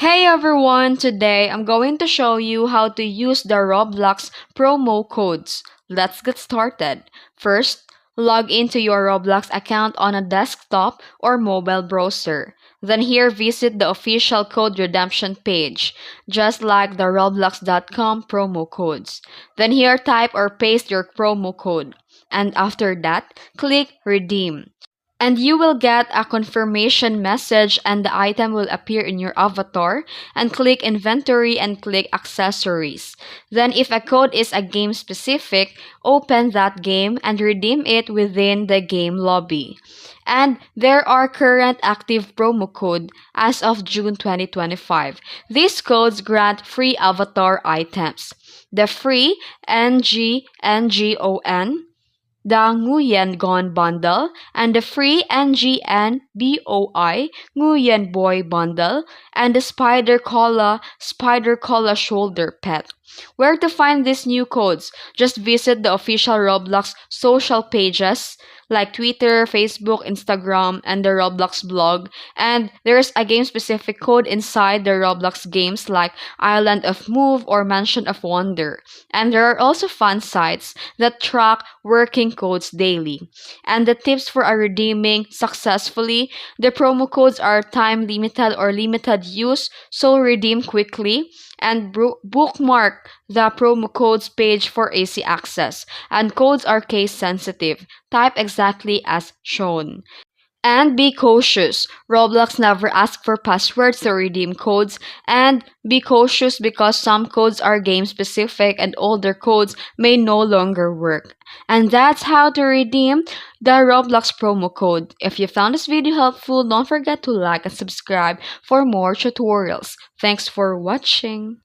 Hey everyone! Today I'm going to show you how to use the Roblox promo codes. Let's get started. First, log into your Roblox account on a desktop or mobile browser. Then here visit the official code redemption page, just like the roblox.com promo codes. Then here type or paste your promo code. And after that, click redeem. And you will get a confirmation message and the item will appear in your avatar, and click inventory and click accessories. Then if a code is a game specific, open that game and redeem it within the game lobby. And there are current active promo code as of June 2025. These codes grant free avatar items. The free NGNGON, the Nguyen Gon bundle, and the free NGN BOI Nguyen Boy bundle, and the Spider Cola shoulder pet. Where to find these new codes? Just visit the official Roblox social pages like Twitter, Facebook, Instagram, and the Roblox blog. And there's a game specific code inside the Roblox games like Island of Move or Mansion of Wonder. And there are also fun sites that track working codes daily. And the tips for redeeming successfully: the promo codes are time limited or limited use, so redeem quickly. And bookmark the promo codes page for easy access. And codes are case sensitive. Type exactly as shown. And be cautious. Roblox never asks for passwords to redeem codes. And be cautious because some codes are game specific and older codes may no longer work. And that's how to redeem the Roblox promo code. If you found this video helpful, don't forget to like and subscribe for more tutorials. Thanks for watching.